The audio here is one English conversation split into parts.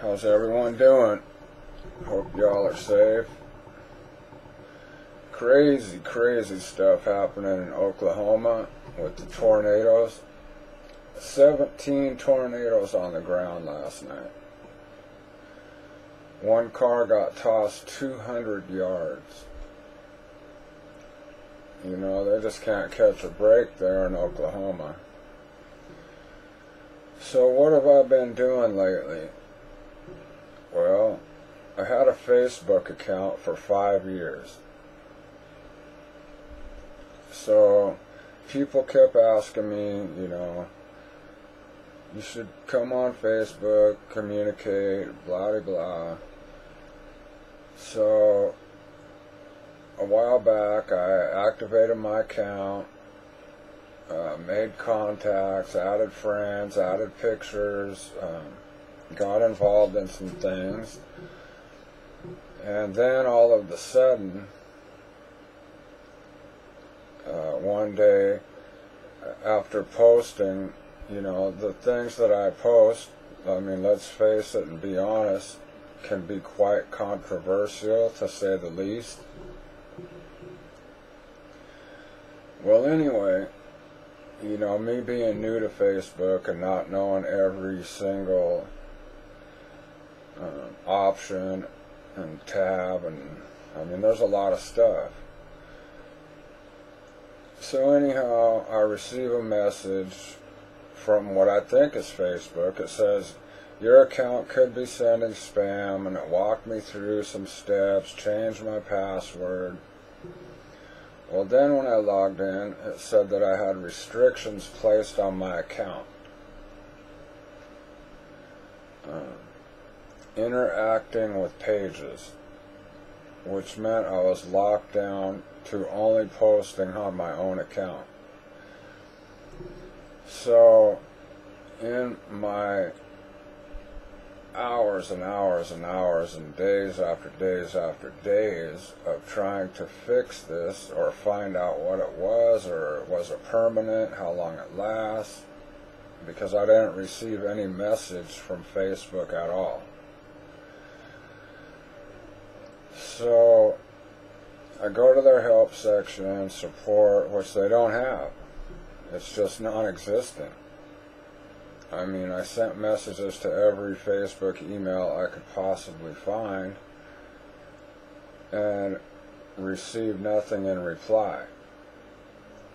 How's everyone doing? Hope y'all are safe. Crazy stuff happening in Oklahoma with the tornadoes. 17 tornadoes on the ground last night. One car got tossed 200 yards. You know, they just can't catch a break there in Oklahoma. So what have I been doing lately? Well, I had a Facebook account for 5 years. So people kept asking me, you should come on Facebook, communicate, blah blah blah. So a while back I activated my account, made contacts, added friends, added pictures, got involved in some things, and then all of a sudden, one day after posting, the things that I post, let's face it and be honest, can be quite controversial, to say the least. Well, anyway, me being new to Facebook and not knowing every single option and tab, and there's a lot of stuff. So anyhow, I receive a message from what I think is Facebook. It says, your account could be sending spam, and it walked me through some steps, changed my password. Well, then when I logged in, it said that I had restrictions placed on my account. Interacting with pages, which meant I was locked down to only posting on my own account. So in my hours and hours and hours and days after days after days of trying to fix this or find out what it was, or was it permanent, how long it lasts, because I didn't receive any message from Facebook at all. So I go to their help section, support, which they don't have. It's just non-existent. I sent messages to every Facebook email I could possibly find and received nothing in reply.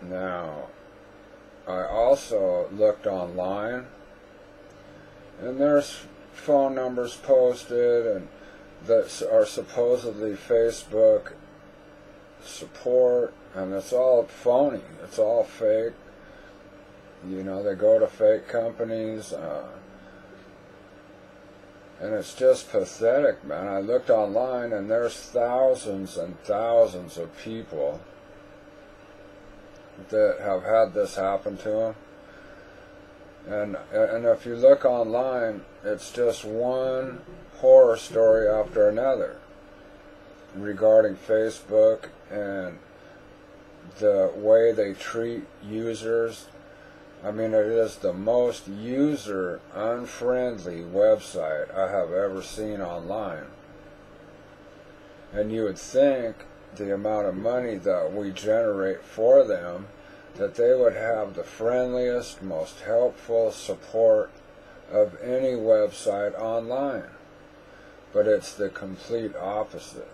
Now, I also looked online, and there's phone numbers posted and that are supposedly Facebook support, and it's all phony. It's all fake. They go to fake companies, and it's just pathetic, man. I looked online, and there's thousands and thousands of people that have had this happen to them. And if you look online, it's just one horror story after another regarding Facebook and the way they treat users. It is the most user-unfriendly website I have ever seen online. And you would think the amount of money that we generate for them, that they would have the friendliest, most helpful support of any website online. But it's the complete opposite.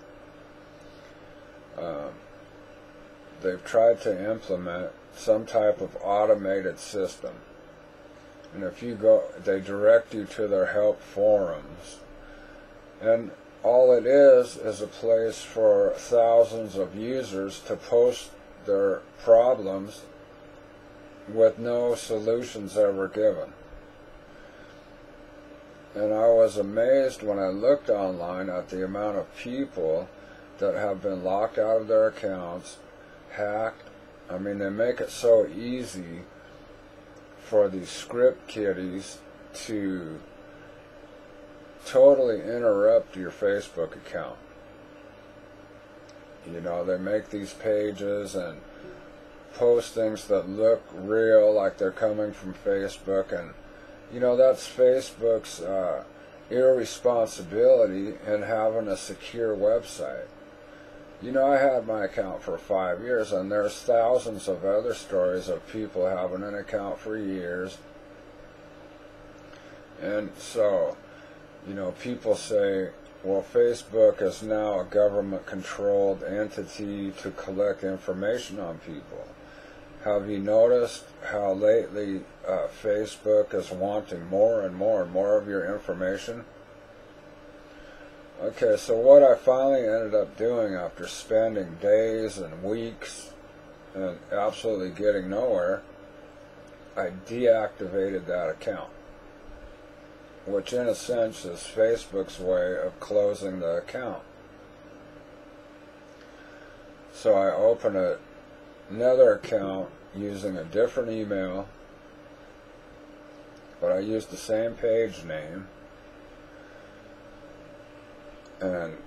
They've tried to implement some type of automated system, and if you go, they direct you to their help forums, and all it is a place for thousands of users to post their problems with no solutions ever given. And I was amazed when I looked online at the amount of people that have been locked out of their accounts, hacked. They make it so easy for these script kiddies to totally interrupt your Facebook account. They make these pages and post things that look real, like they're coming from Facebook, and that's Facebook's irresponsibility in having a secure website. You know, I had my account for 5 years, and there's thousands of other stories of people having an account for years. And so, you know, people say, well, Facebook is now a government-controlled entity to collect information on people. Have you noticed how lately Facebook is wanting more and more and more of your information? Okay, so what I finally ended up doing after spending days and weeks and absolutely getting nowhere, I deactivated that account, which in a sense is Facebook's way of closing the account. So I opened another account using a different email, but I used the same page name, and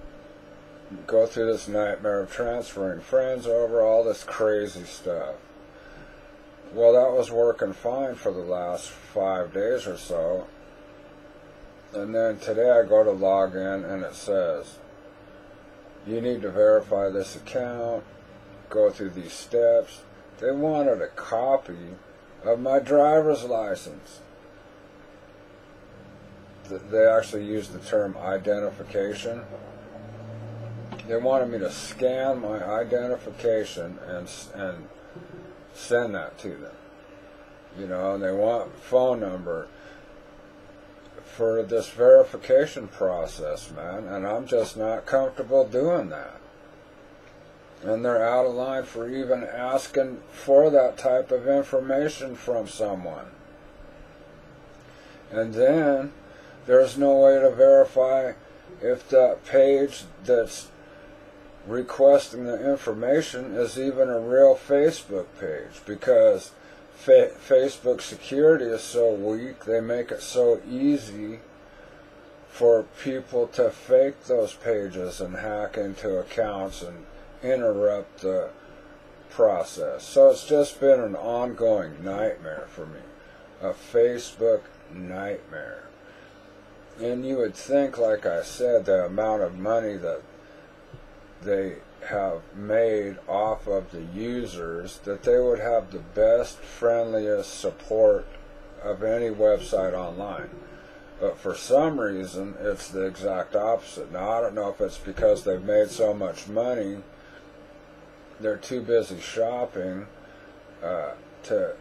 go through this nightmare of transferring friends over, all this crazy stuff. Well, that was working fine for the last 5 days or so. And then today I go to log in and it says, you need to verify this account, go through these steps. They wanted a copy of my driver's license. They actually used the term identification. They wanted me to scan my identification and send that to them. You know, and they want phone number for this verification process, man, and I'm just not comfortable doing that. And they're out of line for even asking for that type of information from someone. And then there's no way to verify if that page that's requesting the information is even a real Facebook page, because Facebook security is so weak. They make it so easy for people to fake those pages and hack into accounts and interrupt the process. So it's just been an ongoing nightmare for me, a Facebook nightmare. And you would think, like I said, the amount of money that they have made off of the users, that they would have the best, friendliest support of any website online. But for some reason, it's the exact opposite. Now, I don't know if it's because they've made so much money, they're too busy shopping to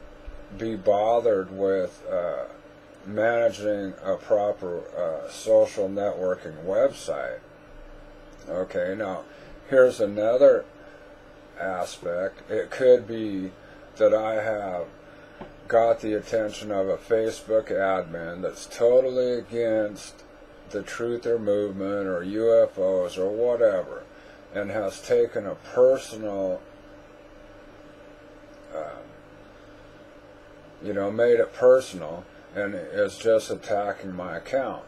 be bothered with managing a proper social networking website. Okay, now here's another aspect. It could be that I have got the attention of a Facebook admin that's totally against the truther movement or UFOs or whatever, and has taken a personal, made it personal, and is just attacking my account.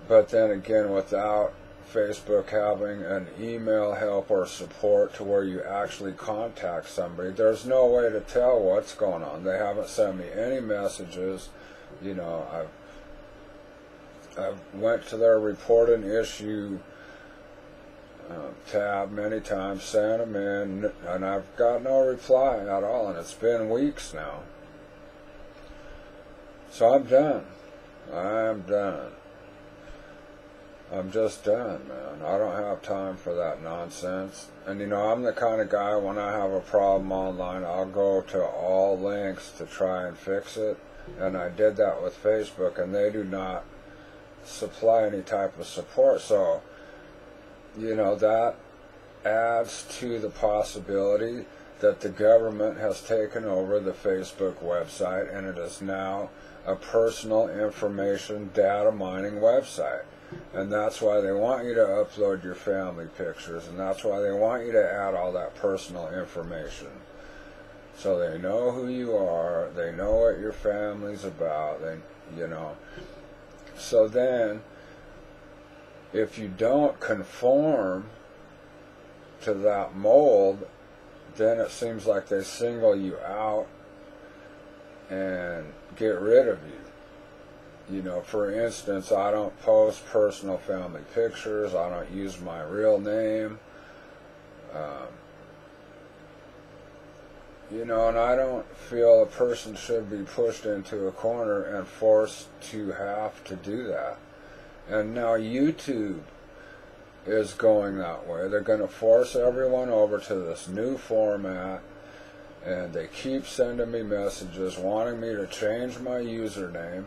But then again, without Facebook having an email help or support to where you actually contact somebody, there's no way to tell what's going on. They haven't sent me any messages. You know, I've went to their report an issue tab many times, sent them in, and I've got no reply at all, and it's been weeks now. So I'm done. I'm done. I'm just done, man. I don't have time for that nonsense. And you know, I'm the kind of guy, when I have a problem online, I'll go to all lengths to try and fix it. And I did that with Facebook, and they do not supply any type of support. So, you know, that adds to the possibility that the government has taken over the Facebook website, and it is now a personal information data mining website. And that's why they want you to upload your family pictures, and that's why they want you to add all that personal information. So they know who you are, they know what your family's about, So then, if you don't conform to that mold, then it seems like they single you out and get rid of you. You know, for instance, I don't post personal family pictures. I don't use my real name. You know, and I don't feel a person should be pushed into a corner and forced to have to do that. And now YouTube is going that way. They're going to force everyone over to this new format, and they keep sending me messages wanting me to change my username,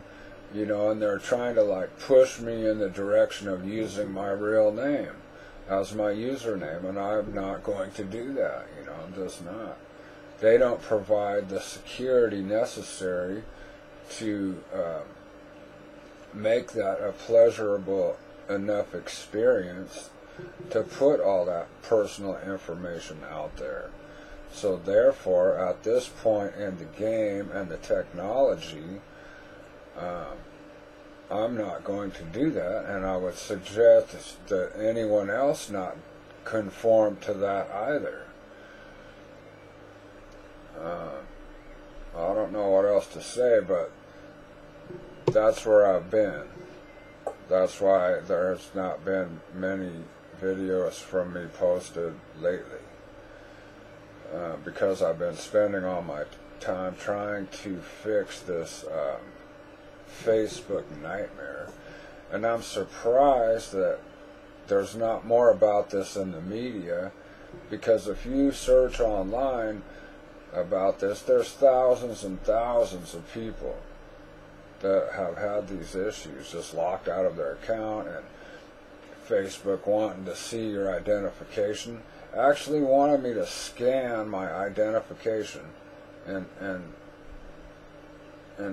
you know, and they're trying to like push me in the direction of using my real name as my username, and I'm not going to do that, you know, I'm just not. They don't provide the security necessary to make that a pleasurable enough experience to put all that personal information out there. So therefore, at this point in the game and the technology, I'm not going to do that, and I would suggest that anyone else not conform to that either. I don't know what else to say, but that's where I've been. That's why there's not been many videos from me posted lately. Because I've been spending all my time trying to fix this Facebook nightmare. And I'm surprised that there's not more about this in the media, because if you search online about this, there's thousands and thousands of people that have had these issues, just locked out of their account, and Facebook wanting to see your identification, actually wanted me to scan my identification and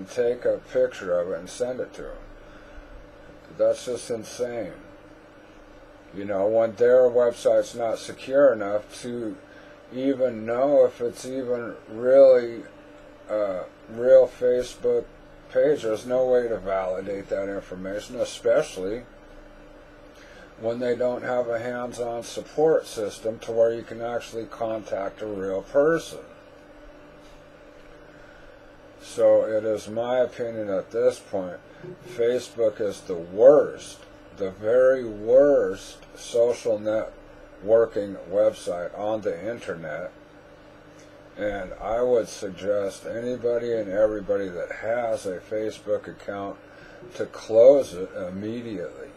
take a picture of it and send it to them. That's just insane. You know, when their website's not secure enough to even know if it's even really a real Facebook page, there's no way to validate that information, especially when they don't have a hands-on support system to where you can actually contact a real person. So it is my opinion at this point, Facebook is the worst, the very worst social networking website on the internet. And I would suggest anybody and everybody that has a Facebook account to close it immediately.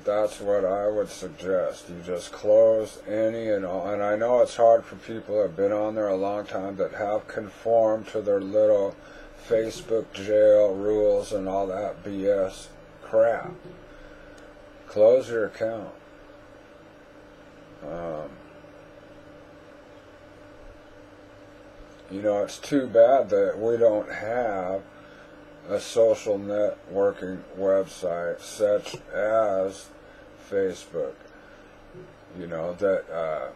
That's what I would suggest. You just close any and all. And I know it's hard for people that have been on there a long time that have conformed to their little Facebook jail rules and all that BS crap. Close your account. You know, it's too bad that we don't have a social networking website such as Facebook, you know, that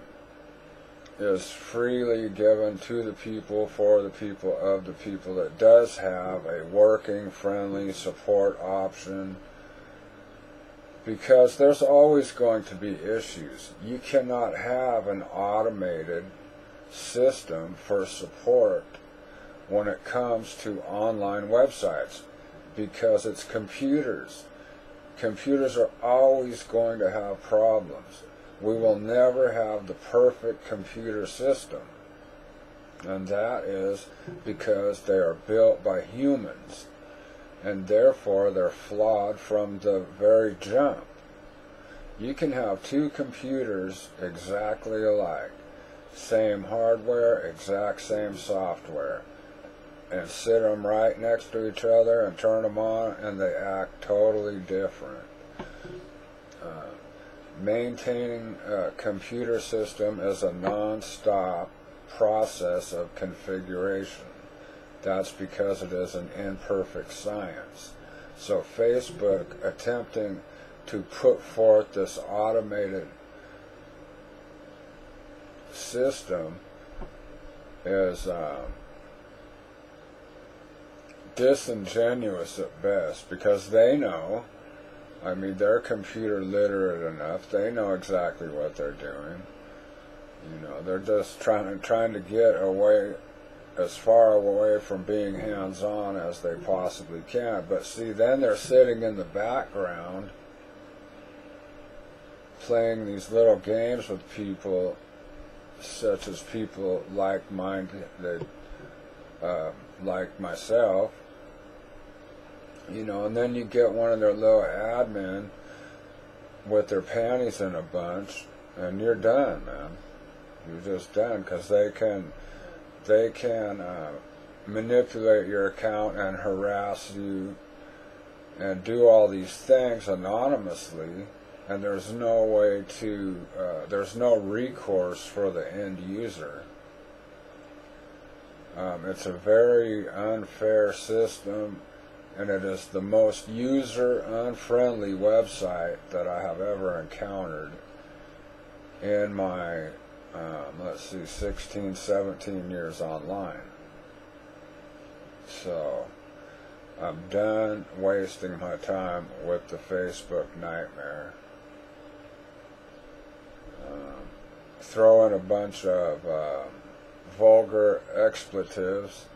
is freely given to the people, for the people, of the people, that does have a working, friendly support option, because there's always going to be issues. You cannot have an automated system for support when it comes to online websites, because it's computers. Computers are always going to have problems. We will never have the perfect computer system, and that is because they are built by humans, and therefore they're flawed from the very jump. You can have two computers exactly alike, same hardware, exact same software, and sit them right next to each other and turn them on, and they act totally different. Maintaining a computer system is a non-stop process of configuration. That's because it is an imperfect science. So Facebook attempting to put forth this automated system is disingenuous at best, because they know, I mean, they're computer literate enough, they know exactly what they're doing. You know, they're just trying to get away as far away from being hands-on as they possibly can. But see, then they're sitting in the background playing these little games with people, such as people like-minded, like myself, you know, and then you get one of their little admin with their panties in a bunch, and you're done, man. You're just done, because they can manipulate your account and harass you and do all these things anonymously, and there's no way to, there's no recourse for the end user. It's a very unfair system, and it is the most user-unfriendly website that I have ever encountered in my, let's see, 16, 17 years online. So, I'm done wasting my time with the Facebook nightmare. Throw in a bunch of vulgar expletives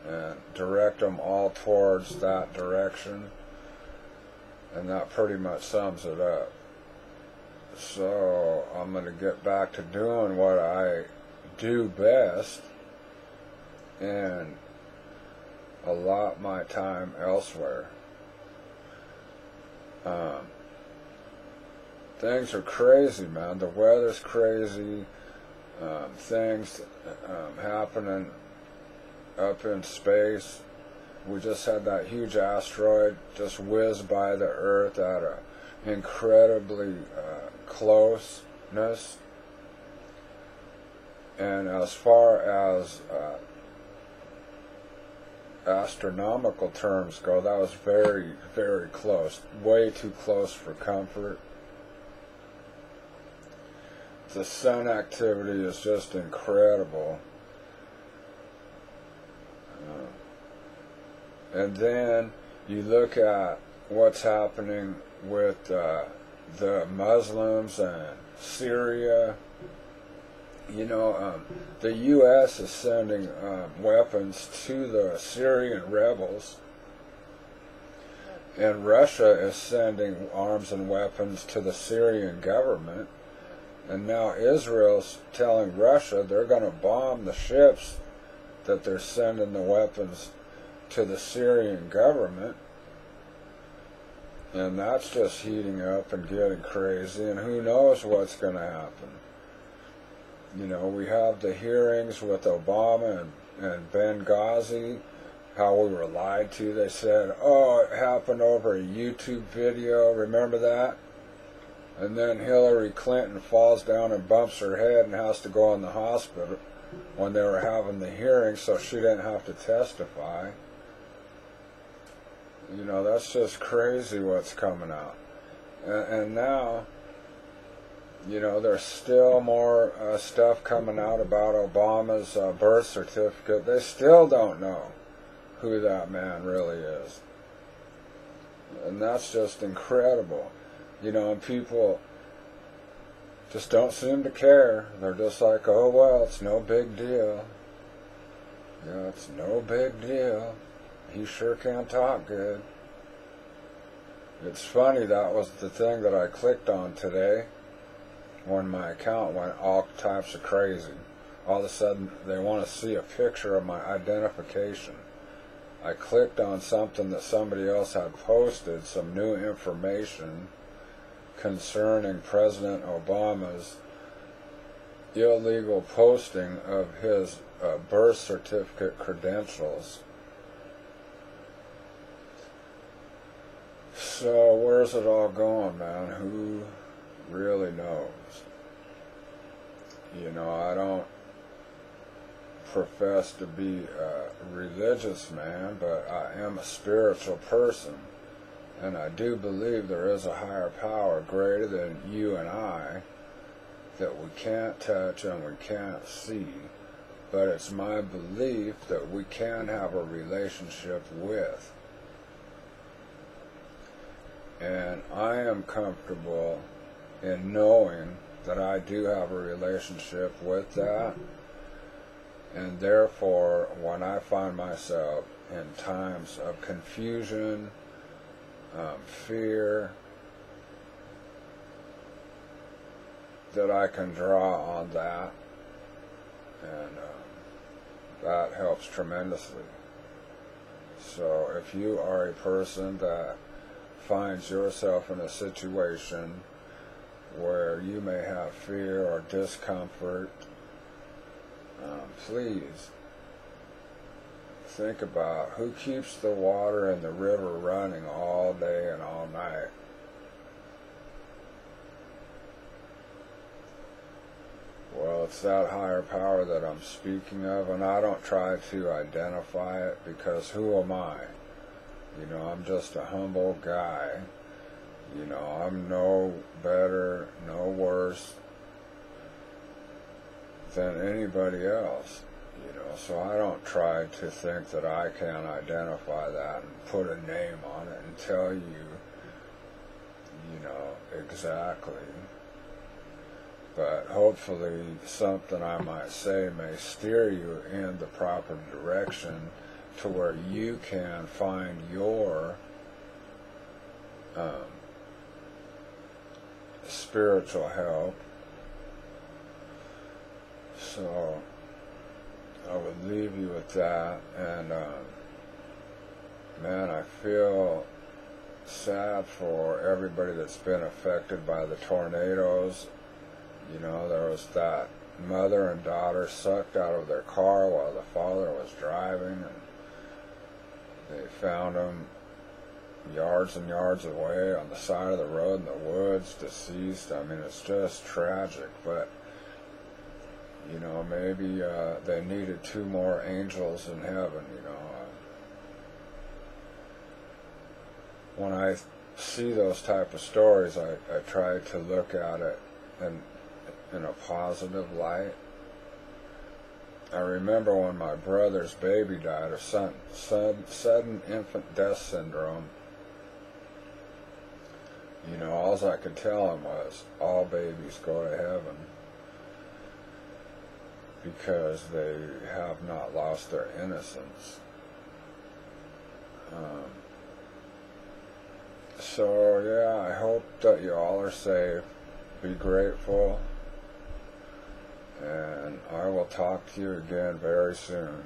and direct them all towards that direction, and that pretty much sums it up. So I'm going to get back to doing what I do best and allot my time elsewhere. Things are crazy, man. The weather's crazy. Things happening up in space. We just had that huge asteroid just whiz by the Earth at a incredibly closeness. And as far as astronomical terms go, that was very, very close. Way too close for comfort. The sun activity is just incredible. And then you look at what's happening with the Muslims and Syria. You know, the U.S. is sending weapons to the Syrian rebels, and Russia is sending arms and weapons to the Syrian government. And now Israel's telling Russia they're going to bomb the ships that they're sending the weapons to the Syrian government. And that's just heating up and getting crazy, and who knows what's going to happen. You know, we have the hearings with Obama and Benghazi, how we were lied to. They said, oh, it happened over a YouTube video, remember that? And then Hillary Clinton falls down and bumps her head and has to go in the hospital when they were having the hearing, so she didn't have to testify. You know, that's just crazy what's coming out. And now, you know, there's still more stuff coming out about Obama's birth certificate. They still don't know who that man really is. And that's just incredible. You know, and people just don't seem to care. They're just like, oh, well, it's no big deal. Yeah, it's no big deal. He sure can talk good. It's funny, that was the thing that I clicked on today when my account went all types of crazy. All of a sudden, they want to see a picture of my identification. I clicked on something that somebody else had posted, some new information concerning President Obama's illegal posting of his birth certificate credentials. So where's it all going, man? Who really knows? You know, I don't profess to be a religious man, but I am a spiritual person. And I do believe there is a higher power greater than you and I that we can't touch and we can't see. But it's my belief that we can have a relationship with. And I am comfortable in knowing that I do have a relationship with that. And therefore, when I find myself in times of confusion, fear, that I can draw on that, and that helps tremendously. So if you are a person that finds yourself in a situation where you may have fear or discomfort, please think about who keeps the water in the river running all day and all night. Well, it's that higher power that I'm speaking of, and I don't try to identify it, because who am I? You know, I'm just a humble guy. You know, I'm no better, no worse than anybody else. You know, so I don't try to think that I can identify that and put a name on it and tell you, you know, exactly. But hopefully something I might say may steer you in the proper direction to where you can find your spiritual help. So I would leave you with that. And man, I feel sad for everybody that's been affected by the tornadoes. You know, there was that mother and daughter sucked out of their car while the father was driving, and they found them yards and yards away on the side of the road in the woods, deceased. I mean, it's just tragic. But you know, maybe they needed 2 more angels in heaven. You know, when I see those type of stories, I try to look at it in a positive light. I remember when my brother's baby died of sudden infant death syndrome. You know, all I could tell him was, all babies go to heaven because they have not lost their innocence. So yeah, I hope that you all are safe. Be grateful. And I will talk to you again very soon.